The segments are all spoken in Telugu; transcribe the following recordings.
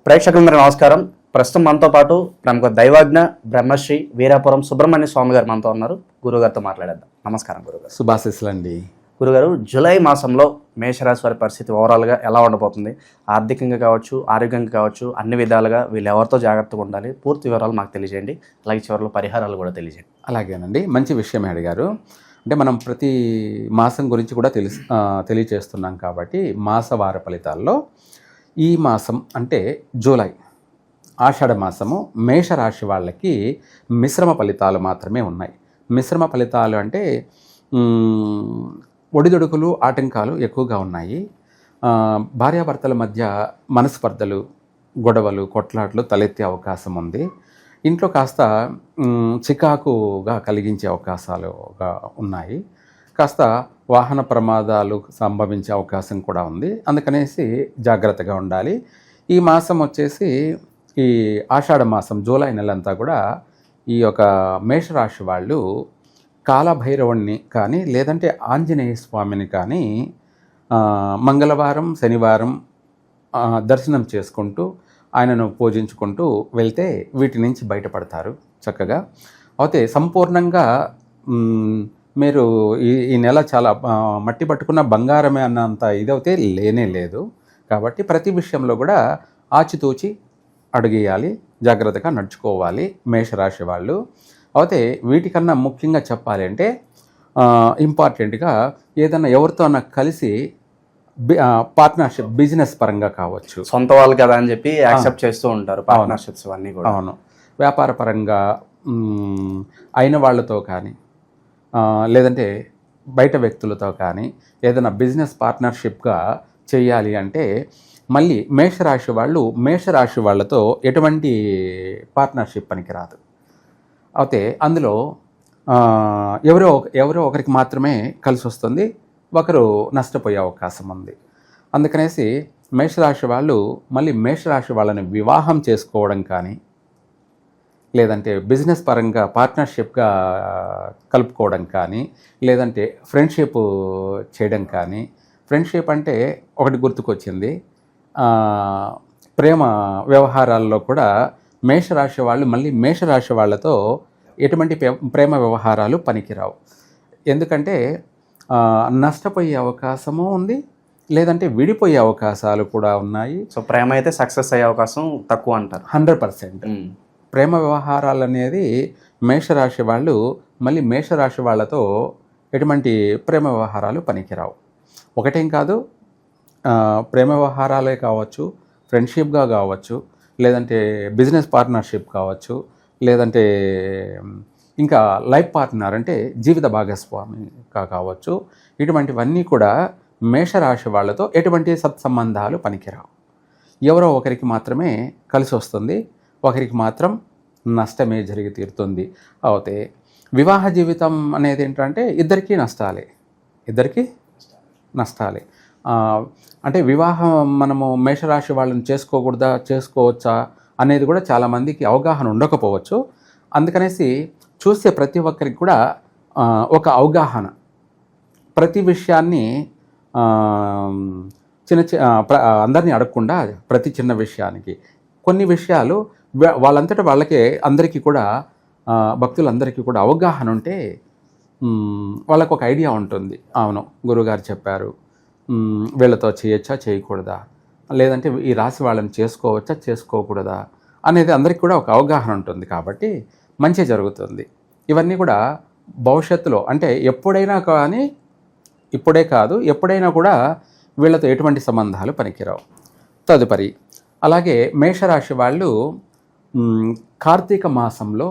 ప్రేక్షకులందరూ నమస్కారం. ప్రస్తుతం మనతో పాటు ప్రముఖ దైవాజ్ఞ బ్రహ్మశ్రీ వీరాపురం సుబ్రహ్మణ్య స్వామి గారు మనతో ఉన్నారు. గురుగారితో మాట్లాడేద్దాం. నమస్కారం గురుగారు. శుభాశీస్సులండి. గురుగారు, జూలై మాసంలో మేషరాశి వారి పరిస్థితి ఓవరాల్గా ఎలా ఉండబోతుంది? ఆర్థికంగా కావచ్చు, ఆరోగ్యంగా కావచ్చు, అన్ని విధాలుగా వీళ్ళు ఎవరితో జాగ్రత్తగా ఉండాలి? పూర్తి వివరాలు మాకు తెలియజేయండి. అలాగే చివరిలో పరిహారాలు కూడా తెలియజేయండి. అలాగేనండి, మంచి విషయమే అడిగారు. అంటే మనం ప్రతి మాసం గురించి కూడా తెలియచేస్తున్నాం కాబట్టి మాసవార ఫలితాల్లో ఈ మాసం అంటే జూలై ఆషాఢ మాసము మేషరాశి వాళ్ళకి మిశ్రమ ఫలితాలు మాత్రమే ఉన్నాయి. మిశ్రమ ఫలితాలు అంటే ఒడిదుడుకులు ఆటంకాలు ఎక్కువగా ఉన్నాయి. భార్యాభర్తల మధ్య మనస్పర్ధలు, గొడవలు, కొట్లాట్లు తలెత్తే అవకాశం ఉంది. ఇంట్లో కాస్త చికాకుగా కలిగించే అవకాశాలుగా ఉన్నాయి. కాస్త వాహన ప్రమాదాలు సంభవించే అవకాశం కూడా ఉంది. అందుకనేసి జాగ్రత్తగా ఉండాలి. ఈ మాసం వచ్చేసి ఈ ఆషాఢ మాసం జూలై నెలంతా కూడా ఈ యొక్క మేషరాశి వాళ్ళు కాలభైరవుణ్ణి కానీ లేదంటే ఆంజనేయ స్వామిని కానీ మంగళవారం శనివారం దర్శనం చేసుకుంటూ ఆయనను పూజించుకుంటూ వెళ్తే వీటి నుంచి బయటపడతారు చక్కగా. అయితే సంపూర్ణంగా మీరు ఈ నెల చాలా మట్టి పట్టుకున్న బంగారమే అన్నంత ఇదైతే లేనే లేదు. కాబట్టి ప్రతి విషయంలో కూడా ఆచితూచి అడుగేయాలి, జాగ్రత్తగా నడుచుకోవాలి మేషరాశి వాళ్ళు. అయితే వీటికన్నా ముఖ్యంగా చెప్పాలి అంటే ఇంపార్టెంట్గా ఏదైనా ఎవరితోనా కలిసి పార్ట్నర్షిప్ బిజినెస్ పరంగా కావచ్చు, సొంత వాళ్ళు కదా అని చెప్పి యాక్సెప్ట్ చేస్తూ ఉంటారు పార్ట్నర్షిప్స్ అన్నీ కూడా. అవును, వ్యాపార పరంగా అయిన వాళ్ళతో కానీ లేదంటే బయట వ్యక్తులతో కానీ ఏదైనా బిజినెస్ పార్ట్నర్షిప్గా చేయాలి అంటే మళ్ళీ మేషరాశి వాళ్ళతో ఎటువంటి పార్ట్నర్షిప్ పనికిరాదు. అయితే అందులో ఎవరో ఒకరికి మాత్రమే కలిసి వస్తుంది, ఒకరు నష్టపోయే అవకాశం ఉంది. అందుకనేసి మేషరాశి వాళ్ళు మళ్ళీ మేషరాశి వాళ్ళని వివాహం చేసుకోవడం కానీ లేదంటే బిజినెస్ పరంగా పార్ట్నర్షిప్గా కలుపుకోవడం కానీ లేదంటే ఫ్రెండ్షిప్ చేయడం కానీ. ఫ్రెండ్షిప్ అంటే ఒకటి గుర్తుకొచ్చింది, ప్రేమ వ్యవహారాల్లో కూడా మేషరాశి వాళ్ళు మళ్ళీ మేషరాశి వాళ్ళతో ఎటువంటి ప్రేమ వ్యవహారాలు పనికిరావు. ఎందుకంటే నష్టపోయే అవకాశము ఉంది, లేదంటే విడిపోయే అవకాశాలు కూడా ఉన్నాయి. సో ప్రేమ అయితే సక్సెస్ అయ్యే అవకాశం తక్కువ అంటారు. 100% ప్రేమ వ్యవహారాలు అనేది మేషరాశి వాళ్ళు మళ్ళీ మేషరాశి వాళ్ళతో ఎటువంటి ప్రేమ వ్యవహారాలు పనికిరావు. ఒకటేం కాదు, ప్రేమ వ్యవహారాలే కావచ్చు, ఫ్రెండ్షిప్గా కావచ్చు, లేదంటే బిజినెస్ పార్ట్నర్షిప్ కావచ్చు, లేదంటే ఇంకా లైఫ్ పార్ట్నర్ అంటే జీవిత భాగస్వామిగా కావచ్చు. ఇటువంటివన్నీ కూడా మేషరాశి వాళ్ళతో ఎటువంటి సత్సంబంధాలు పనికిరావు. ఎవరో ఒకరికి మాత్రమే కలిసి వస్తుంది, ఒకరికి మాత్రం నష్టమే జరిగి తీరుతుంది. అయితే వివాహ జీవితం అనేది ఏంటంటే ఇద్దరికీ నష్టాలే. అంటే వివాహం మనము మేషరాశి వాళ్ళని చేసుకోవచ్చా అనేది కూడా చాలామందికి అవగాహన ఉండకపోవచ్చు. అందుకనేసి చూసే ప్రతి ఒక్కరికి కూడా ఒక అవగాహన, ప్రతి విషయాన్ని అందరినీ అడగకుండా ప్రతి చిన్న విషయానికి కొన్ని విషయాలు వాళ్ళంతటా వాళ్ళకే అందరికీ కూడా భక్తులందరికీ కూడా అవగాహన ఉంటే వాళ్ళకు ఒక ఐడియా ఉంటుంది. అవును, గురువుగారు చెప్పారు, వీళ్ళతో చేయొచ్చా చేయకూడదా, లేదంటే ఈ రాశి వాళ్ళని చేసుకోవచ్చా చేసుకోకూడదా అనేది అందరికీ కూడా ఒక అవగాహన ఉంటుంది. కాబట్టి మంచి జరుగుతుంది. ఇవన్నీ కూడా భవిష్యత్తులో అంటే ఎప్పుడైనా కానీ, ఇప్పుడే కాదు ఎప్పుడైనా కూడా వీళ్ళతో ఎటువంటి సంబంధాలు పనికిరావు. తదుపరి అలాగే మేషరాశి వాళ్ళు కార్తీక మాసంలో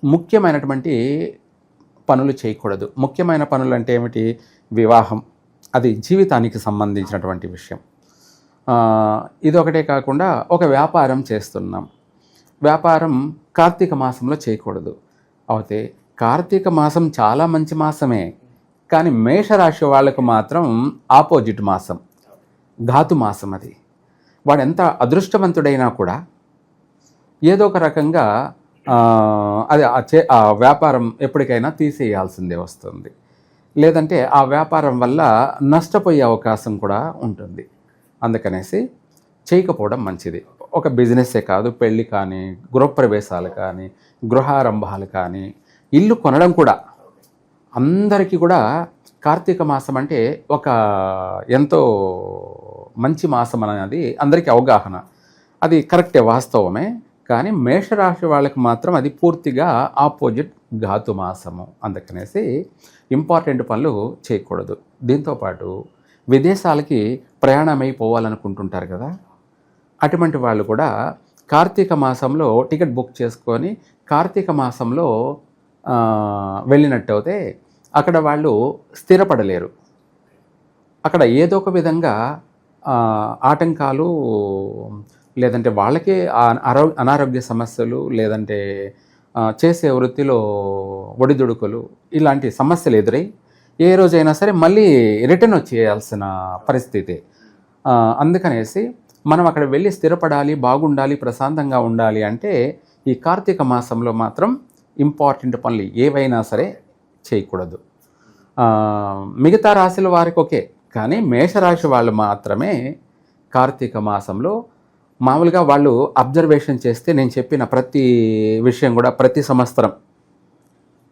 ముఖ్యమైనటువంటి పనులు చేయకూడదు. ముఖ్యమైన పనులు అంటే ఏమిటి? వివాహం, అది జీవితానికి సంబంధించినటువంటి విషయం. ఇదొకటే కాకుండా ఒక వ్యాపారం చేస్తున్నాం, వ్యాపారం కార్తీక మాసంలో చేయకూడదు. అయితే కార్తీక మాసం చాలా మంచి మాసమే, కానీ మేషరాశి వాళ్ళకు మాత్రం ఆపోజిట్ మాసం, ఘాతు మాసం. అది వాడు ఎంత అదృష్టవంతుడైనా కూడా ఏదో ఒక రకంగా ఆ వ్యాపారం ఎప్పటికైనా తీసేయాల్సిందే వస్తుంది, లేదంటే ఆ వ్యాపారం వల్ల నష్టపోయే అవకాశం కూడా ఉంటుంది. అందుకనేసి చేయకపోవడం మంచిది. ఒక బిజినెస్సే కాదు, పెళ్ళి కానీ, గృహప్రవేశాలు కానీ, గృహారంభాలు కానీ, ఇల్లు కొనడం కూడా అందరికీ కూడా కార్తీక మాసం అంటే ఒక ఎంతో మంచి మాసం అనేది అందరికీ అవగాహన. అది కరెక్టే, వాస్తవమే. కానీ మేషరాశి వాళ్ళకి మాత్రం అది పూర్తిగా ఆపోజిట్, ఘాతు మాసము. అందుకనేసి ఇంపార్టెంట్ పనులు చేయకూడదు. దీంతోపాటు విదేశాలకి ప్రయాణమైపోవాలనుకుంటుంటారు కదా, అటువంటి వాళ్ళు కూడా కార్తీక మాసంలో టికెట్ బుక్ చేసుకొని కార్తీక మాసంలో వెళ్ళినట్టయితే అక్కడ వాళ్ళు స్థిరపడలేరు. అక్కడ ఏదో ఒక విధంగా ఆటంకాలు, లేదంటే వాళ్ళకే అనారోగ్య సమస్యలు, లేదంటే చేసే వృత్తిలో ఒడిదుడుకులు, ఇలాంటి సమస్యలు ఎదురై ఏ రోజైనా సరే మళ్ళీ రిటర్న్ వచ్చేయాల్సిన పరిస్థితి. అందుకనేసి మనం అక్కడ వెళ్ళి స్థిరపడాలి, బాగుండాలి, ప్రశాంతంగా ఉండాలి అంటే ఈ కార్తీక మాసంలో మాత్రం ఇంపార్టెంట్ పనులు ఏవైనా సరే చేయకూడదు. మిగతా రాశుల వారికి ఓకే, కానీ మేషరాశి వాళ్ళు మాత్రమే కార్తీక మాసంలో మామూలుగా వాళ్ళు అబ్జర్వేషన్ చేస్తే, నేను చెప్పిన ప్రతి విషయం కూడా ప్రతి సంవత్సరం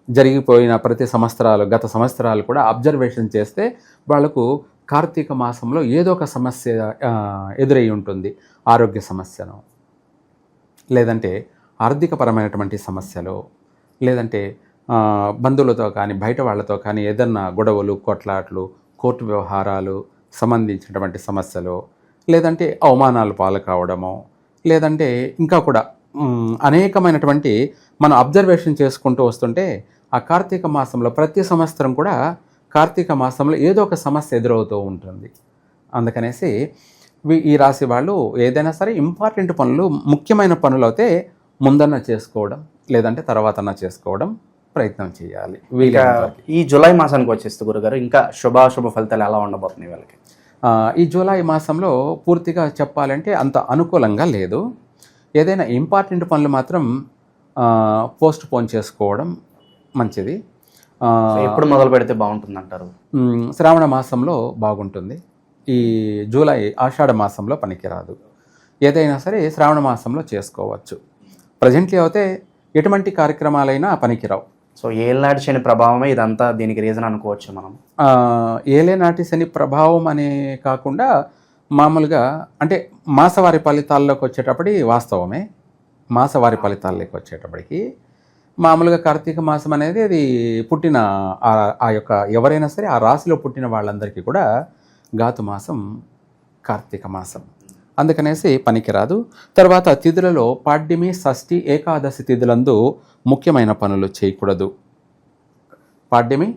జరిగిపోయిన ప్రతి సంవత్సరాలు, గత సంవత్సరాలు కూడా అబ్జర్వేషన్ చేస్తే వాళ్ళకు కార్తీక మాసంలో ఏదో ఒక సమస్య ఎదురై ఉంటుంది. ఆరోగ్య సమస్యను, లేదంటే ఆర్థికపరమైనటువంటి సమస్యలు, లేదంటే బంధువులతో కానీ బయట వాళ్ళతో కానీ ఏదన్నా గొడవలు, కొట్లాట్లు, కోర్టు వ్యవహారాలు సంబంధించినటువంటి సమస్యలు, లేదంటే అవమానాలు పాలు కావడము, లేదంటే ఇంకా కూడా అనేకమైనటువంటి మనం అబ్జర్వేషన్ చేసుకుంటూ వస్తుంటే ఆ కార్తీక మాసంలో ప్రతి సంవత్సరం కూడా కార్తీక మాసంలో ఏదో ఒక సమస్య ఎదురవుతూ ఉంటుంది. అందుకనేసి ఈ రాశి వాళ్ళు ఏదైనా సరే ఇంపార్టెంట్ పనులు, ముఖ్యమైన పనులు అయితే ముందన్న చేసుకోవడం, లేదంటే తర్వాతన్నా చేసుకోవడం ప్రయత్నం చేయాలి. ఈ జూలై మాసానికి వచ్చేస్తే గురుగారు ఇంకా శుభాశుభ ఫలితాలు ఎలా ఉండబోతున్నాయి వీళ్ళకి? ఈ జూలై మాసంలో పూర్తిగా చెప్పాలంటే అంత అనుకూలంగా లేదు. ఏదైనా ఇంపార్టెంట్ పనులు మాత్రం పోస్ట్ పోన్ చేసుకోవడం మంచిది. ఎప్పుడు మొదలు పెడితే బాగుంటుంది అంటారు? శ్రావణ మాసంలో బాగుంటుంది. ఈ జూలై, ఆషాఢ మాసంలో పనికిరాదు. ఏదైనా సరే శ్రావణ మాసంలో చేసుకోవచ్చు. ప్రజెంట్లీ అయితే ఎటువంటి కార్యక్రమాలైనా పనికిరావు. సో ఏలనాటి శని ప్రభావమే ఇదంతా, దీనికి రీజన్ అనుకోవచ్చు మనం? ఏలేనాటి శని ప్రభావం అనే కాకుండా మామూలుగా అంటే మాసవారి ఫలితాల్లోకి వచ్చేటప్పటికి వాస్తవమే. మాసవారి ఫలితాల్లోకి వచ్చేటప్పటికి మామూలుగా కార్తీక మాసం అనేది అది పుట్టిన ఆ యొక్క ఎవరైనా సరే ఆ రాశిలో పుట్టిన వాళ్ళందరికీ కూడా ఘాతు మాసం కార్తీక మాసం. అందుకనేసి పనికిరాదు. తర్వాత తిథులలో పాడ్యమి, షష్ఠి, ఏకాదశి తిథులందు ముఖ్యమైన పనులు చేయకూడదు. పాడ్యమి,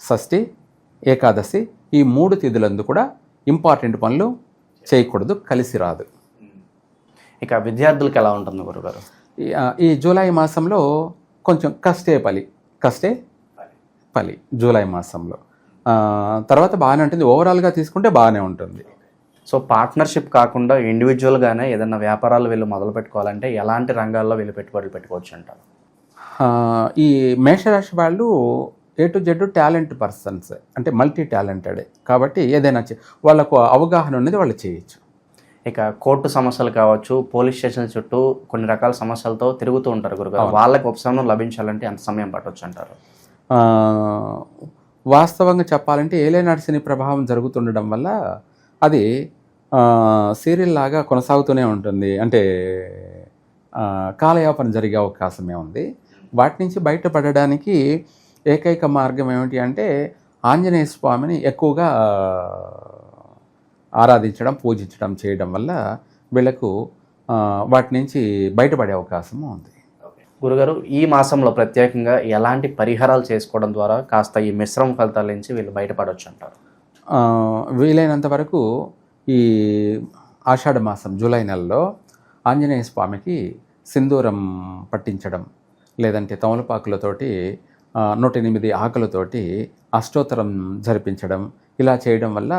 షష్ఠి, ఏకాదశి ఈ 3 తిథులందు కూడా ఇంపార్టెంట్ పనులు చేయకూడదు, కలిసి రాదు. ఇక విద్యార్థులకు ఎలా ఉంటుంది గురుగారు? ఈ జూలై మాసంలో కొంచెం కష్టే పలి జూలై మాసంలో. తర్వాత బాగానే ఉంటుంది, ఓవరాల్గా తీసుకుంటే బాగానే ఉంటుంది. సో పార్ట్నర్షిప్ కాకుండా ఇండివిజువల్గానే ఏదైనా వ్యాపారాలు వీళ్ళు మొదలు పెట్టుకోవాలంటే ఎలాంటి రంగాల్లో వీళ్ళు పెట్టుబడులు పెట్టుకోవచ్చు అంటారు? ఈ మేషరాశి వాళ్ళు A to Z talent persons, అంటే మల్టీ టాలెంటెడ్ కాబట్టి ఏదైనా వాళ్ళకు అవగాహన ఉన్నది వాళ్ళు చేయొచ్చు. ఇక కోర్టు సమస్యలు కావచ్చు, పోలీస్ స్టేషన్ చుట్టూ కొన్ని రకాల సమస్యలతో తిరుగుతూ ఉంటారు గురుగారు, వాళ్ళకి ఉపశమనం లభించాలంటే ఎంత సమయం పట్టవచ్చు అంటారు? వాస్తవంగా చెప్పాలంటే ఏలేనాటి శని ప్రభావం జరుగుతుండడం వల్ల అది సీరియల్ లాగా కొనసాగుతూనే ఉంటుంది. అంటే కాలయాపన జరిగే అవకాశమే ఉంది. వాటి నుంచి బయటపడడానికి ఏకైక మార్గం ఏమిటి అంటే ఆంజనేయ స్వామిని ఎక్కువగా ఆరాధించడం, పూజించడం చేయడం వల్ల వీళ్ళకు వాటి నుంచి బయటపడే అవకాశం ఉంది. గురుగారు, ఈ మాసంలో ప్రత్యేకంగా ఎలాంటి పరిహారాలు చేసుకోవడం ద్వారా కాస్త ఈ మిశ్రమ ఫలితాల నుంచి వీళ్ళు బయటపడవచ్చు అంటారు? వీలైనంత వరకు ఈ ఆషాఢ మాసం జూలై నెలలో ఆంజనేయ స్వామికి సింధూరం పట్టించడం, లేదంటే తమలపాకులతోటి 108 ఆకులతోటి అష్టోత్తరం జరిపించడం, ఇలా చేయడం వల్ల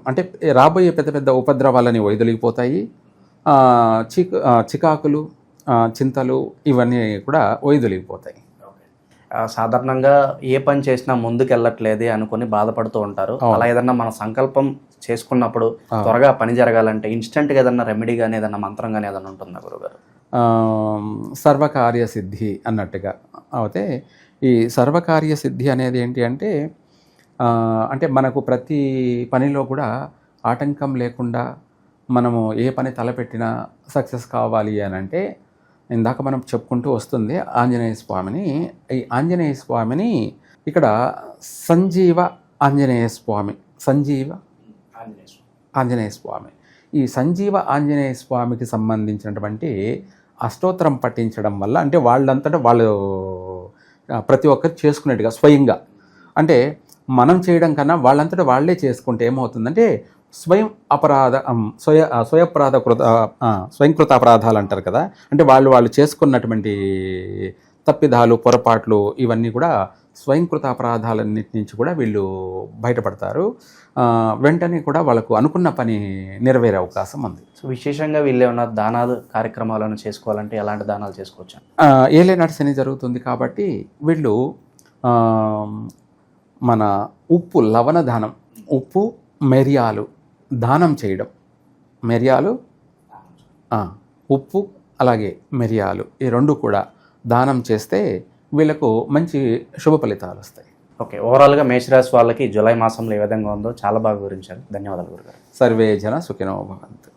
అంటే రాబోయే పెద్ద పెద్ద ఉపద్రవాలని వైదొలిగిపోతాయి. చికాకులు, చింతలు ఇవన్నీ కూడా వైదొలిగిపోతాయి. సాధారణంగా ఏ పని చేసినా ముందుకు వెళ్ళట్లేదే అనుకుని బాధపడుతూ ఉంటారు. అలా ఏదన్నా మన సంకల్పం చేసుకున్నప్పుడు త్వరగా పని జరగాలంటే ఇన్స్టెంట్గా ఏదన్నా రెమెడీ కానీ ఏదన్నా మంత్రం కానీ ఏదన్నా ఉంటుందా గురుగారు? సర్వకార్య సిద్ధి అన్నట్టుగా అయితే ఈ సర్వకార్య సిద్ధి అనేది ఏంటి అంటే అంటే మనకు ప్రతి పనిలో కూడా ఆటంకం లేకుండా మనము ఏ పని తలపెట్టినా సక్సెస్ కావాలి అని అంటే ఇందాక మనం చెప్పుకుంటూ వస్తుంది ఆంజనేయ స్వామిని. ఈ ఆంజనేయ స్వామిని ఇక్కడ సంజీవ ఆంజనేయ స్వామి, సంజీవ ఆంజనేయ స్వామి, ఈ సంజీవ ఆంజనేయ స్వామికి సంబంధించినటువంటి అష్టోత్తరం పఠించడం వల్ల అంటే వాళ్ళంతటా వాళ్ళు ప్రతి ఒక్కరు చేసుకునేట్టుగా స్వయంగా అంటే మనం చేయడం కన్నా వాళ్ళంతటా వాళ్ళే చేసుకుంటే ఏమవుతుందంటే స్వయంకృత అపరాధాలు అంటారు కదా, అంటే వాళ్ళు చేసుకున్నటువంటి తప్పిదాలు పొరపాట్లు ఇవన్నీ కూడా స్వయంకృత అపరాధాలన్నిటి నుంచి కూడా వీళ్ళు బయటపడతారు. వెంటనే కూడా వాళ్ళకు అనుకున్న పని నెరవేరే అవకాశం ఉంది. సో విశేషంగా వీళ్ళు ఏమైనా దానాలు కార్యక్రమాలను చేసుకోవాలంటే ఎలాంటి దానాలు చేసుకోవచ్చు? ఏలేనాటి శని జరుగుతుంది కాబట్టి వీళ్ళు మన ఉప్పు లవణ దానం, ఉప్పు మిరియాలు దానం చేయడం, మిరియాలు ఉప్పు అలాగే మిరియాలు ఈ రెండు కూడా దానం చేస్తే వీళ్ళకు మంచి శుభ ఫలితాలు వస్తాయి. ఓకే, ఓవరాల్గా మేషరాశి వాళ్ళకి జూలై మాసంలో ఏ విధంగా ఉందో చాలా బాగా వివరించారు. ధన్యవాదాలు గురుగారు. సర్వే జన సుఖినో భవంతు.